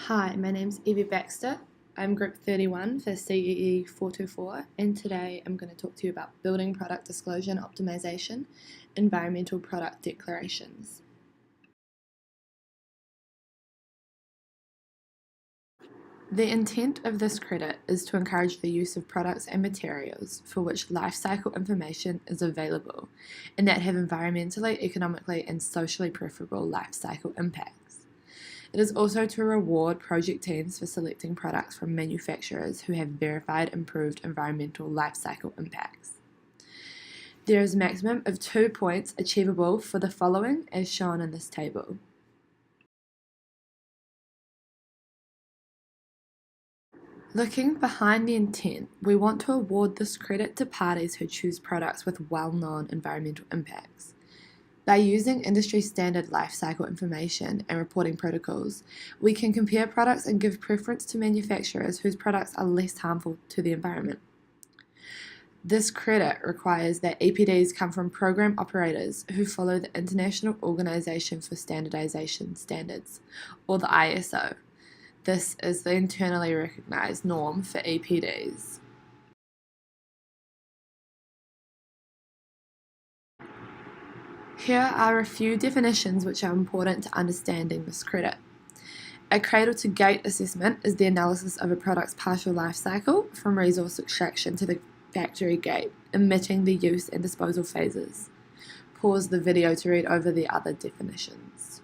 Hi, my name's Evie Baxter. I'm Group 31 for CEE 424, and today I'm going to talk to you about building product disclosure and optimization, environmental product declarations. The intent of this credit is to encourage the use of products and materials for which life cycle information is available and that have environmentally, economically, and socially preferable life cycle impacts. It is also to reward project teams for selecting products from manufacturers who have verified improved environmental life cycle impacts. There is a maximum of 2 points achievable for the following as shown in this table. Looking behind the intent, we want to award this credit to parties who choose products with well-known environmental impacts. By using industry standard life cycle information and reporting protocols, we can compare products and give preference to manufacturers whose products are less harmful to the environment. This credit requires that EPDs come from program operators who follow the International Organization for Standardization Standards, or the ISO. This is the internally recognized norm for EPDs. Here are a few definitions which are important to understanding this credit. A cradle-to-gate assessment is the analysis of a product's partial life cycle from resource extraction to the factory gate, omitting the use and disposal phases. Pause the video to read over the other definitions.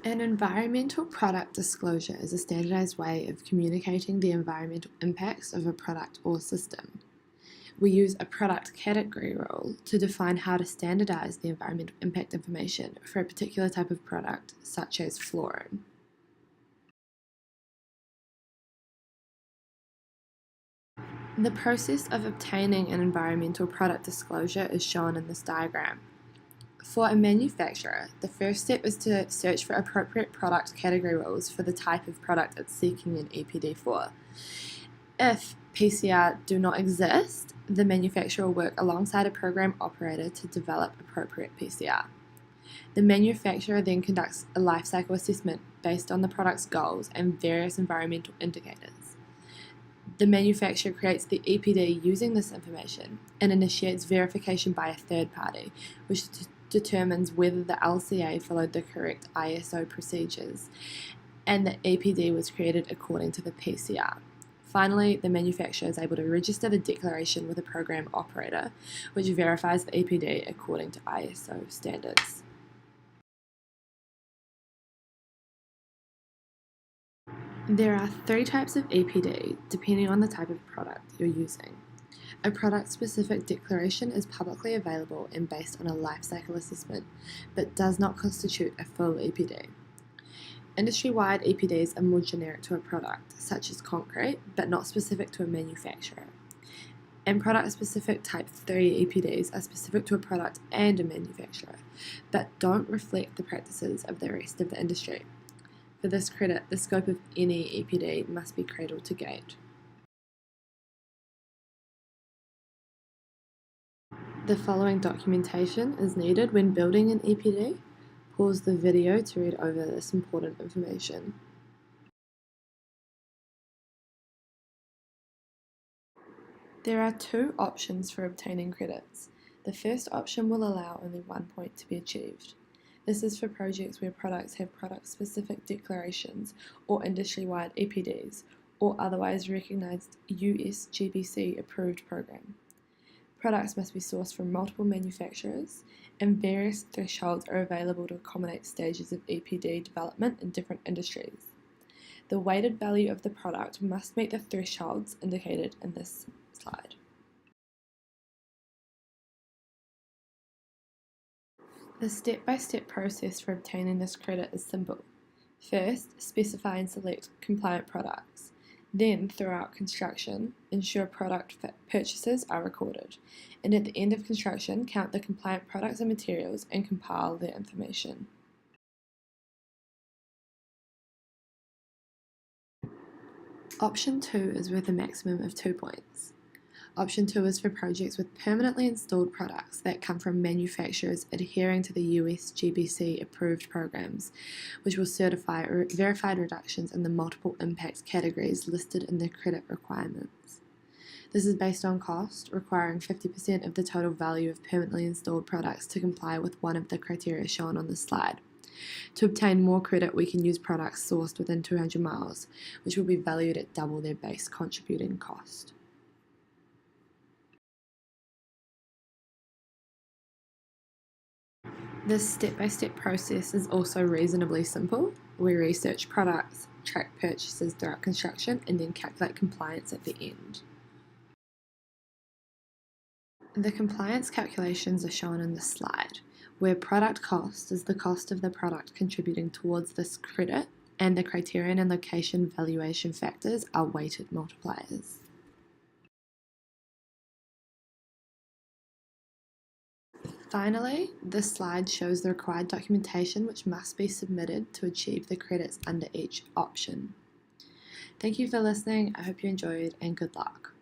An environmental product disclosure is a standardized way of communicating the environmental impacts of a product or system. We use a product category rule to define how to standardize the environmental impact information for a particular type of product, such as fluorine. The process of obtaining an environmental product disclosure is shown in this diagram. For a manufacturer, the first step is to search for appropriate product category rules for the type of product it's seeking an EPD for. If PCR do not exist, the manufacturer will work alongside a program operator to develop appropriate PCR. The manufacturer then conducts a life cycle assessment based on the product's goals and various environmental indicators. The manufacturer creates the EPD using this information and initiates verification by a third party, which determines whether the LCA followed the correct ISO procedures and the EPD was created according to the PCR. Finally, the manufacturer is able to register the declaration with a program operator, which verifies the EPD according to ISO standards. There are 3 types of EPD depending on the type of product you're using. A product-specific declaration is publicly available and based on a life cycle assessment, but does not constitute a full EPD. Industry-wide EPDs are more generic to a product, such as concrete, but not specific to a manufacturer. And product-specific Type 3 EPDs are specific to a product and a manufacturer, but don't reflect the practices of the rest of the industry. For this credit, the scope of any EPD must be cradle to gate. The following documentation is needed when building an EPD. Pause the video to read over this important information. There are 2 options for obtaining credits. The first option will allow only 1 point to be achieved. This is for projects where products have product-specific declarations or industry-wide EPDs or otherwise recognized USGBC-approved program. Products must be sourced from multiple manufacturers, and various thresholds are available to accommodate stages of EPD development in different industries. The weighted value of the product must meet the thresholds indicated in this slide. The step-by-step process for obtaining this credit is simple. First, specify and select compliant products. Then, throughout construction, ensure product purchases are recorded. And at the end of construction, count the compliant products and materials and compile their information. Option 2 is worth a maximum of 2 points. Option 2 is for projects with permanently installed products that come from manufacturers adhering to the US GBC approved programs, which will certify verified reductions in the multiple impacts categories listed in the credit requirements. This is based on cost, requiring 50% of the total value of permanently installed products to comply with one of the criteria shown on the slide. To obtain more credit, we can use products sourced within 200 miles, which will be valued at double their base contributing cost. This step-by-step process is also reasonably simple. We research products, track purchases throughout construction, and then calculate compliance at the end. The compliance calculations are shown in the slide, where product cost is the cost of the product contributing towards this credit, and the criterion and location valuation factors are weighted multipliers. Finally, this slide shows the required documentation which must be submitted to achieve the credits under each option. Thank you for listening. I hope you enjoyed, and good luck.